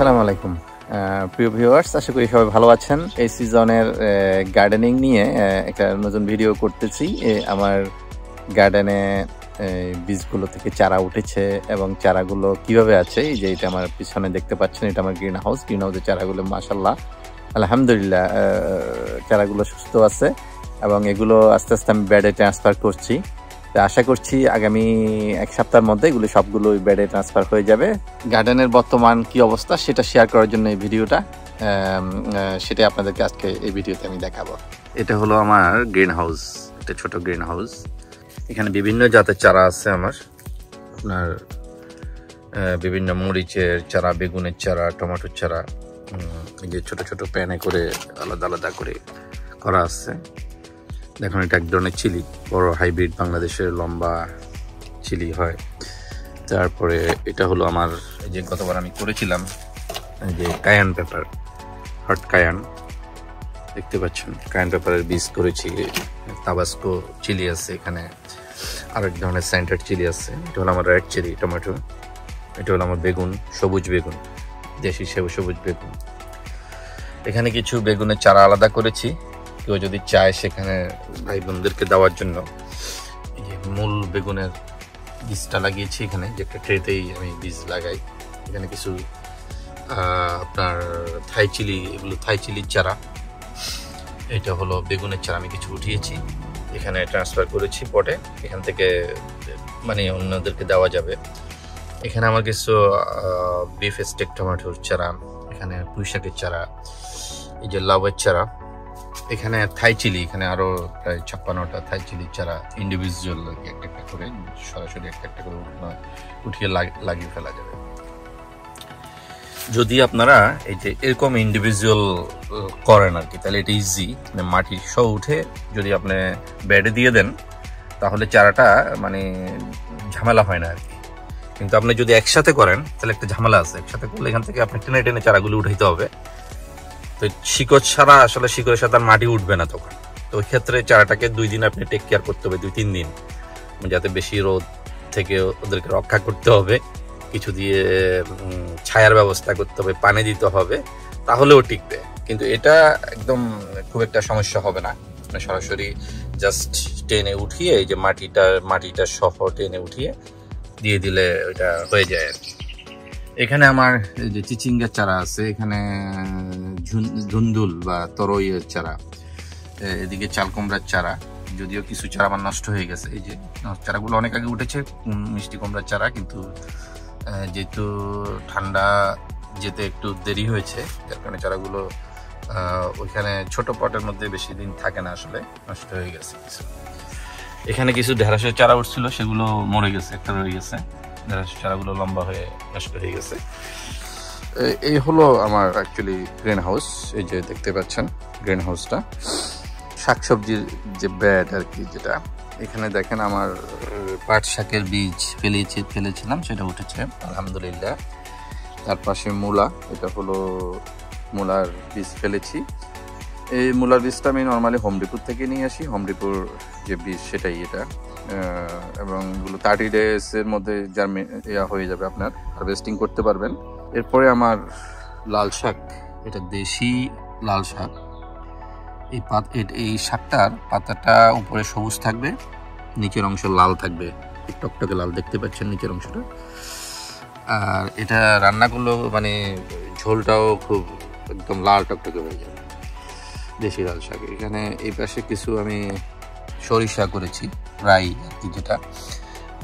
আসসালামু আলাইকুম প্রিয় ভিউয়ার্স, আশা করি সবাই ভালো আছেন। এই সিজনের গার্ডেনিং নিয়ে একটা নতুন ভিডিও করতেছি। আমার গার্ডেনে বীজগুলো থেকে চারা উঠেছে এবং চারাগুলো কিভাবে আছে, এই যে এটা আমার পিছনে দেখতে পাচ্ছেন, এটা আমার গ্রিন হাউসের চারাগুলো মাশাআল্লাহ আলহামদুলিল্লাহ চারাগুলো সুস্থ আছে এবং এগুলো আস্তে আস্তে আমি বেডে ট্রান্সফার করছি। আশা করছি আগামী এক সপ্তাহের মধ্যে এগুলো সবগুলো বেডে ট্রান্সফার হয়ে যাবে। গার্ডেনের বর্তমান কি অবস্থা সেটা শেয়ার করার জন্য এই ভিডিওটা, সেটা আপনাদেরকে আজকে এই ভিডিওতে আমি দেখাবো। এটা হলো আমার গ্রিন হাউস, একটা ছোট গ্রিন হাউস। এখানে বিভিন্ন জাতের চারা আছে আমার, আপনার বিভিন্ন মরিচের চারা, বেগুনের চারা, টমেটোর চারা, এই যে ছোট ছোট প্যানে করে আলাদা আলাদা করে করা আছে। দেখুন, এটা এক ধরনের চিলি, বড় হাইব্রিড বাংলাদেশের লম্বা চিলি হয়। তারপরে এটা হলো আমার যে গতবার আমি করেছিলাম যে কায়ান পেপার, হট কায়ান, দেখতে পাচ্ছেন কায়ান পেপারের বীজ করেছি। তাবাস্কো চিলি আছে এখানে, আরেক ধরনের সেন্টার চিলি আছে। এটা হলো আমার রেড চিলি টমেটো। এটা হলো আমার বেগুন, সবুজ বেগুন, দেশি সবুজ বেগুন। এখানে কিছু বেগুনের চারা আলাদা করেছি, কেউ যদি চায় সেখানে ভাই বোনদেরকে দেওয়ার জন্য। এই যে মূল বেগুনের বীজটা লাগিয়েছি এখানে, যে একটা ট্রেতেই আমি বীজ লাগাই। এখানে কিছু আপনার থাই চিলি, এগুলো থাই চিলির চারা। এটা হলো বেগুনের চারা, আমি কিছু উঠিয়েছি এখানে ট্রান্সফার করেছি পটে, এখান থেকে মানে অন্যদেরকে দেওয়া যাবে। এখানে আমার কিছু বিফ স্টেক টমেটোর চারা, এখানে পুঁই শাকের চারা, এই যে লাউয়ের চারা। এখানে থাই চিলি, এখানে আরো প্রায় 56টা থাই চিলির চারা ইন্ডিভিজুয়াল একটা একটা করে, সরাসরি একটা একটা করে উঠিয়ে লাগিয়ে ফেলা যাবে। যদি আপনারা এই যে এরকম ইন্ডিভিজুয়াল করেন আর কি, তাহলে এটা ইজি, মানে মাটি সহ উঠে যদি আপনি বেডে দিয়ে দেন তাহলে চারাটা মানে ঝামেলা হয় না আর কি। কিন্তু আপনি যদি একসাথে করেন তাহলে একটা ঝামেলা আছে। একসাথে করলে এখান থেকে আপনি টেনে টেনে চারাগুলো উঠাইতে হবে। তো শিকড় ছাড়া আসলে শিকড়ের সাথে আর মাটি উঠবে না তখন। তো ওই ক্ষেত্রে চারাটাকে 2 দিন আপনি টেক কেয়ার করতে হবে, 2-3 দিন, যাতে বেশি রোদ থেকে ওদেরকে রক্ষা করতে হবে। কিছু দিয়ে ছায়ার ব্যবস্থা করতে হবে, পানি দিতে হবে, তাহলেও টিকবে। কিন্তু এটা একদম খুব একটা সমস্যা হবে না, সরাসরি জাস্ট টেনে উঠিয়ে এই যে মাটিটা সহ টেনে উঠিয়ে দিয়ে দিলে ওইটা হয়ে যায় আর কি। এখানে আমার যে চিচিঙ্গার চারা আছে, এখানে ধুন্দুল বা তরইয়ের চারা, এদিকে চাল কুমড়ার চারা। যদিও কিছু চারা আমার নষ্ট হয়ে গেছে, এই যে চারাগুলো অনেক আগে উঠেছে, মিষ্টি কুমড়ার চারা, কিন্তু যেহেতু ঠান্ডা যেতে একটু দেরি হয়েছে, যার কারণে চারাগুলো ওইখানে ছোট পটের মধ্যে বেশি দিন থাকে না, আসলে নষ্ট হয়ে গেছে কিছু। এখানে কিছু ঢেঁড়সের চারা উঠছিল, সেগুলো মরে গেছে, একটা রয়ে গেছে। ঢেঁড়সের চারাগুলো লম্বা হয়ে নষ্ট হয়ে গেছে। এই হলো আমার অ্যাকচুয়ালি গ্রিন হাউস। এই যে দেখতে পাচ্ছেন গ্রিন হাউসটা, শাকসবজির যে বেড আর কি, যেটা এখানে দেখেন আমার পাট শাকের বীজ ফেলেছিলাম, সেটা উঠেছে আলহামদুলিল্লাহ। তার পাশে মূলা, এটা হলো মূলার বীজ ফেলেছি। এই মূলার বীজটা আমি নর্মালি হোম ডিপোর থেকে নিয়ে আসি, হোম ডিপোর যে বীজ সেটাই এটা, এবং এগুলো 30 ডেজের মধ্যে হয়ে যাবে, আপনার হারভেস্টিং করতে পারবেন। এরপরে আমার লাল শাক, এটা দেশি লাল শাক। এই শাকটার পাতাটা উপরে সবুজ থাকবে, নিচের অংশ লাল থাকবে, টকটকে লাল দেখতে পাচ্ছেন নিচের অংশটা। আর এটা রান্না করলেও মানে ঝোলটাও খুব একদম লাল টকটকে হয়ে যাবে, দেশি লাল শাক। এখানে এই পাশে কিছু আমি সরিষা করেছি, রাই আর কি, যেটা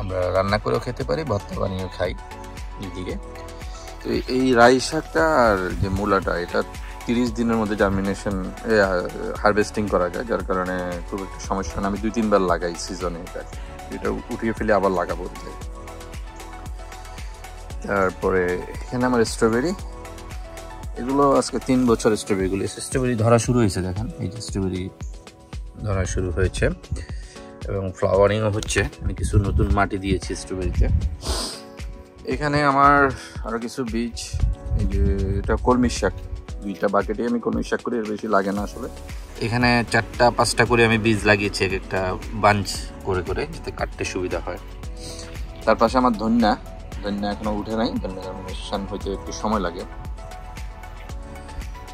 আমরা রান্না করেও খেতে পারি, ভর্তা বানিয়েও খাই এদিকে। তো এই রাই শাকটা আর যে মূলাটা, এটা 30 দিনের মধ্যে জার্মিনেশন হারভেস্টিং করা যায়, যার কারণে খুব একটা সমস্যা না। আমি 2-3 বার লাগাই সিজনে, এটা উঠিয়ে ফেলে আবার লাগাবো। তারপরে এখানে আমার স্ট্রবেরি, এগুলো আজকে 3 বছর স্ট্রবেরি ধরা শুরু হয়েছে। দেখেন এই যে স্ট্রবেরি ধরা শুরু হয়েছে এবং ফ্লাওয়ারিংও হচ্ছে। আমি কিছু নতুন মাটি দিয়েছি স্ট্রবেরিতে। এখানে আমার আরো কিছু বীজ, এই যে এটা কলমি শাক, 2টা বাকেটে আমি কলমি শাক করি, এর বেশি লাগে না আসলে। এখানে 4টা-5টা করে আমি বীজ লাগিয়েছি, একটা বাঞ্চ করে করে, যাতে কাটতে সুবিধা হয়। তার পাশে আমার ধনিয়া এখনো উঠে নাই, ধনিয়া জার্মিনেশন হইতে একটু সময় লাগে।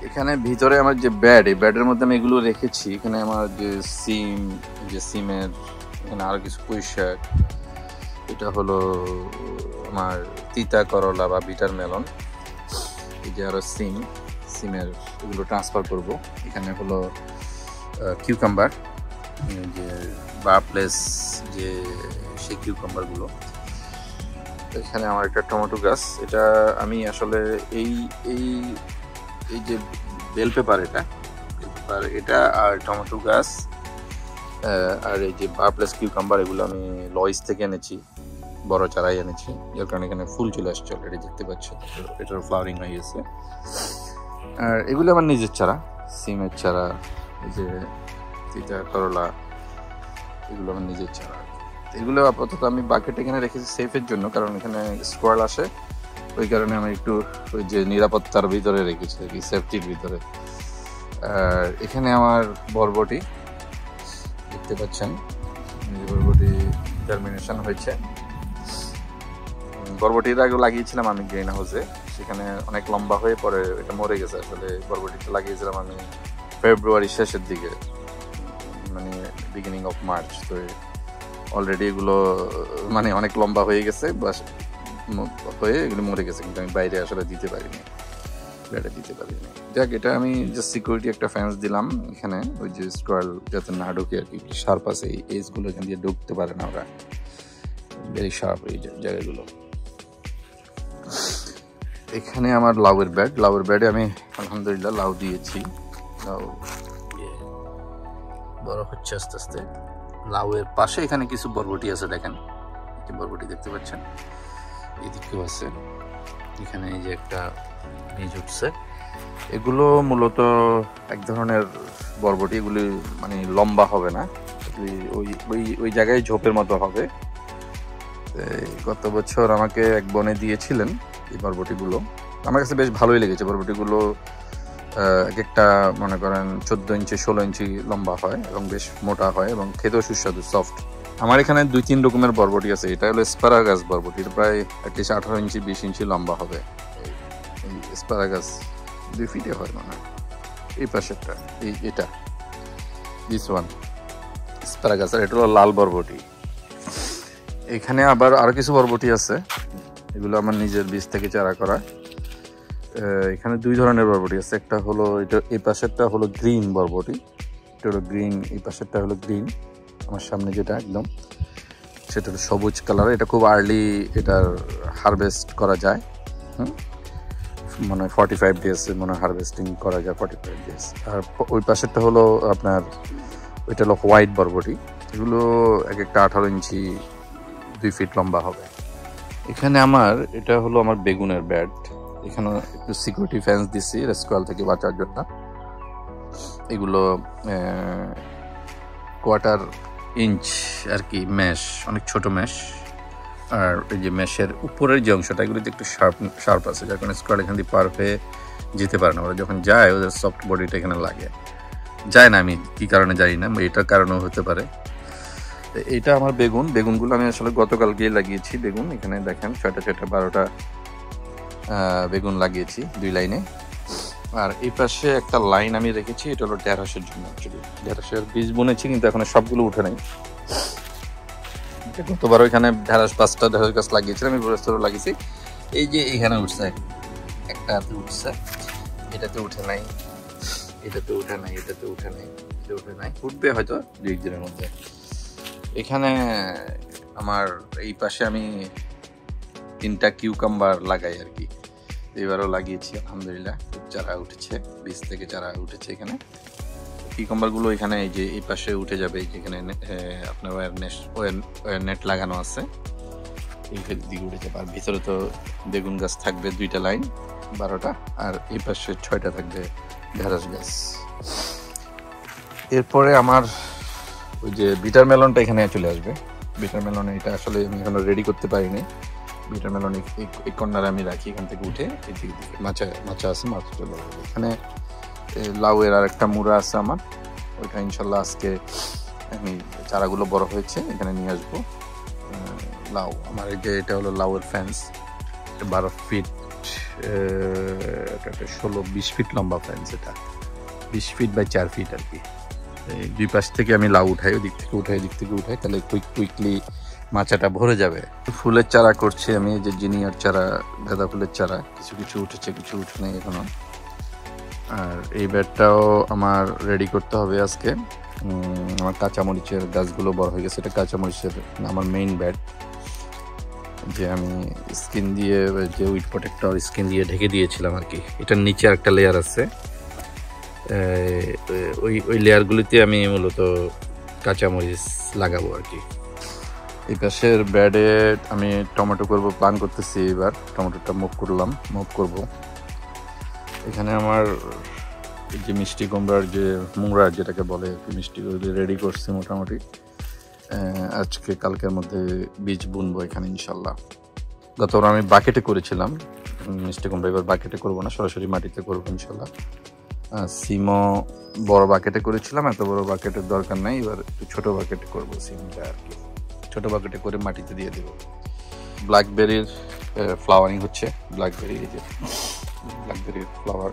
এখানে ভিতরে আমার যে ব্যাড, এই ব্যাডের মধ্যে আমি এগুলো রেখেছি। এখানে আমার যে সিমের এখানে আরো কিছু পুঁই শাক, এটা হলো আমার তিতা করলা বা বিটার মেলন, এই যে আরো সিমের এগুলো ট্রান্সফার করব। এখানে হলো কিউকাম্বার, যে বাপ্লেস যে সেই কিউকাম্বারগুলো। এখানে আমার একটা টমেটো গাছ, এটা আমি আসলে এই এই এই যে বেল পেপার, এটা আর টমেটো গাছ আর এই যে বাপ্লেস কিউকাম্বার, এগুলো আমি লয়েস থেকে এনেছি, বড় চারাই এনেছি, যার কারণে এখানে ফুল চলে আসছে অলরেডি, দেখতে পাচ্ছ এটার ফ্লাওয়ারিং হয়ে গেছে। আর এগুলো আমার নিজের চারা, সিমের চারা, এই যে তিতা করলা, এগুলো আমার নিজের চারা। এগুলো আপাতত আমি বাকেট এখানে রেখেছি সেফের জন্য, কারণ এখানে স্কোয়াল আসে, ওই কারণে আমি একটু ওই যে নিরাপত্তার ভিতরে রেখেছি আর কি, সেফটির ভিতরে। আর এখানে আমার বরবটি দেখতে পাচ্ছেন, বরবটি জার্মিনেশন হয়েছে। বরবটির আগে লাগিয়েছিলাম আমি গ্রিন হাউসে, সেখানে অনেক লম্বা হয়ে পরে এটা মরে গেছে। আসলে বরবটিটা লাগিয়েছিলাম আমি ফেব্রুয়ারি শেষের দিকে, মানে বিগিনিং অফ মার্চ। তো অলরেডি এগুলো মানে অনেক লম্বা হয়ে গেছে, বাস হয়ে এগুলো মরে গেছে, কিন্তু আমি বাইরে আসলে দিতে পারিনি, যাক এটা আমি জাস্ট সিকিউরিটি একটা ফেন্স দিলাম এখানে, ওই যে স্কোয়াল যাতে না ঢুকে আর কি, শার্প আছে এই এজগুলো, এখান দিয়ে ঢুকতে পারে না ওরা, ভেরি শার্প এই জায়গাগুলো। এখানে আমার লাউয়ের ব্যাডে আমি আলহামদুলিল্লাহ লাউ দিয়েছি, লাউ বড় হচ্ছে আস্তে আস্তে। লাউয়ের পাশে এখানে কিছু বরবটি আছে, দেখেন বরবটি দেখতে পাচ্ছেন, এদিকেও আছে। এখানে এই যে একটা বীজ উঠছে, এগুলো মূলত এক ধরনের বরবটি, এগুলি মানে লম্বা হবে না, ওই জায়গায় ঝোপের মতো হবে। গত বছর আমাকে এক বনে দিয়েছিলেন এই বরবটিগুলো, আমার কাছে বেশ ভালোই লেগেছে। বরবটিগুলো এক একটা মনে করেন 14 ইঞ্চি 16 ইঞ্চি লম্বা হয় এবং বেশ মোটা হয় এবং খেতেও সুস্বাদু, সফট। আমার এখানে 2-3 রকমের বরবটি আছে। এটা হলো স্প্যারাগাস বরবটি, প্রায় অ্যাটলিস্ট 18 ইঞ্চি 20 ইঞ্চি লম্বা হবে। এই স্প্যারাগাস 2 ফিটে হয় মানে। এই পাশেরটা এটা দিস ওয়ান স্প্যারাগাস, আর এটা হলো লাল বরবটি। এখানে আবার আরো কিছু বরবটি আছে, এগুলো আমার নিজের বীজ থেকে চারা করা। এখানে 2 ধরনের বরবটি আছে, একটা হলো এটা, এই পাশেরটা হলো গ্রিন বরবটি, এটা হলো গ্রিন, এই পাশেরটা হলো গ্রিন। আমার সামনে যেটা একদম সেটা হলো সবুজ কালার, এটা খুব আর্লি এটার হারভেস্ট করা যায়, মানে 45 ডেজ মনে হারভেস্টিং করা যায়, 45 ডেজ। আর ওই পাশেরটা হলো আপনার, ওইটা হলো হোয়াইট বরবটি, এগুলো এক একটা 18 ইঞ্চি 2 ফিট লম্বা হবে। এখানে আমার এটা হলো আমার বেগুনের ব্যাড, এখানে একটু সিকিউরিটি ফেন্স দিচ্ছি স্কোয়াল থেকে বাঁচার জন্য। এগুলো 1/4 ইঞ্চ আর কি ম্যাশ, অনেক ছোট ম্যাশ। আর এই যে ম্যাশের উপরের যে অংশটা, এগুলোতে একটু শার্প আছে, যার কারণে স্কোয়াল এখান দিয়ে পার হয়ে যেতে পারে না। ওরা যখন যায় ওদের সফট বডিটা এখানে লাগে, যায় না, আমি কি কারণে জানি না, এটার কারণেও হতে পারে। এইটা আমার বেগুনগুলো আমি আসলে গতকালকেই লাগিয়েছি বেগুন। এখানে দেখেন 6টা 12টা বেগুন লাগিয়েছি 2 লাইনে। আর এই পাশে একটা লাইন আমি রেখেছি, এটা হলো ঢেঁড়সের জন্য। অ্যাকচুয়ালি ঢেঁড়সের বীজ বুনেছি, কিন্তু এখন সবগুলো উঠে নাই। গতবার ওইখানে 5টা ঢেঁড়স গাছ লাগিয়েছিলাম, আমি বছরও লাগিয়েছি। এই যে এখানে উঠছে, একটাতে উঠছে, এটাতে উঠে নাই, এটাতে উঠে নাই, এটাতে উঠে নাই, এটা উঠে নাই, উঠবে হয়তো 2-1 দিনের মধ্যে। এখানে আমার এই পাশে আমি 3টা কিউকাম্বার লাগাই আর কি, এবারও লাগিয়েছি আলহামদুলিল্লাহ, চারা উঠেছে, বীজ থেকে চারা উঠেছে। এখানে কিউকাম্বারগুলো এখানে এই যে এই পাশে উঠে যাবে, যেখানে আপনার ওয়্যার নেট লাগানো আছে, এই দিকে উঠে যাবে। আর ভিতরে তো বেগুন গাছ থাকবে 2টা লাইন 12টা, আর এই পাশে 6টা থাকবে ঢেঁড়স গাছ। এরপরে আমার ওই যে বিটার মেলনটা এখানে চলে আসবে। বিটার মেলন এটা আসলে আমি এখনো রেডি করতে পারিনি। বিটার মেলন এই কর্নারে আমি রাখি, এখান থেকে উঠে এদিকে মাচা আছে, মাছ চলে যাবে। এখানে লাউয়ের আর একটা মুড়া আছে আমার, ওইটা ইনশাল্লাহ আজকে আমি চারাগুলো বড় হয়েছে এখানে নিয়ে আসবো। লাউ আমার এই যে এটা হলো লাউয়ের ফেন্স, 12 ফিট এটা 16-20 ফিট লম্বা ফেন্স, এটা 20 ফিট বাই 4 ফিট আর কি। দুই পাশ থেকে আমি লাউ উঠাই, ওদিক থেকে উঠাই, এদিক থেকে উঠাই, তাহলে কুইকলি মাচাটা ভরে যাবে। ফুলের চারা করছি আমি, যে জিনিয়ার চারা, গাঁদা ফুলের চারা, কিছু কিছু উঠেছে, কিছু উঠে নেই এখনো। আর এই বেডটাও আমার রেডি করতে হবে আজকে। আমার কাঁচামরিচের গাছগুলো বড় হয়ে গেছে, এটা কাঁচামরিচের আমার মেইন বেড, যে আমি স্কিন দিয়ে, যে উইড প্রোটেক্টর স্কিন দিয়ে ঢেকে দিয়েছিলাম আর কি। এটার নিচে একটা লেয়ার আছে, ওই লেয়ারগুলিতে আমি মূলত কাঁচামরিচ লাগাবো আর কি। এই পাশের বেডে আমি টমেটো করব প্ল্যান করতেছি, এবার টমেটোটা মুভ করব। এখানে আমার যে মিষ্টি কুমড়ার, যে মুংরার যেটাকে বলে, মিষ্টি রেডি করছি মোটামুটি। আজকে কালকের মধ্যে বীজ বুনবো এখানে ইনশাল্লাহ। গতবার আমি বাকেটে করেছিলাম মিষ্টি কুমড়া, এবার বাকেটে করবো না, সরাসরি মাটিতে করবো ইনশাল্লাহ। সিমও বড় বাকেটে করেছিলাম, এত বড় বাকেটের দরকার নাই, এবার একটু ছোট বাকেটে করবো সিমটা আর কি। ছোট বাকেটে করে মাটিতে দিয়ে দেবো। ব্ল্যাকবেরির ফ্লাওয়ারিং হচ্ছে, ব্ল্যাকবেরির ফ্লাওয়ার।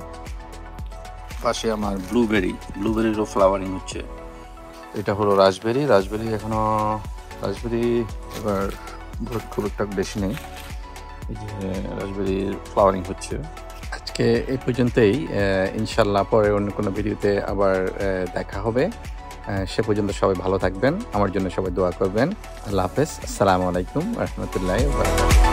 পাশে আমার ব্লুবেরিরও ফ্লাওয়ারিং হচ্ছে। এটা হলো রাসবেরি এবার খুব একটা বেশি নেই, এই যে রাসবেরির ফ্লাওয়ারিং হচ্ছে। আজকে এই পর্যন্তই, ইনশাল্লাহ পরে অন্য কোনো ভিডিওতে আবার দেখা হবে। সে পর্যন্ত সবাই ভালো থাকবেন, আমার জন্য সবাই দোয়া করবেন। আল্লাহ হাফেজ, আসসালামু আলাইকুম ওয়া রাহমাতুল্লাহি ওয়া বারাকাতুহু।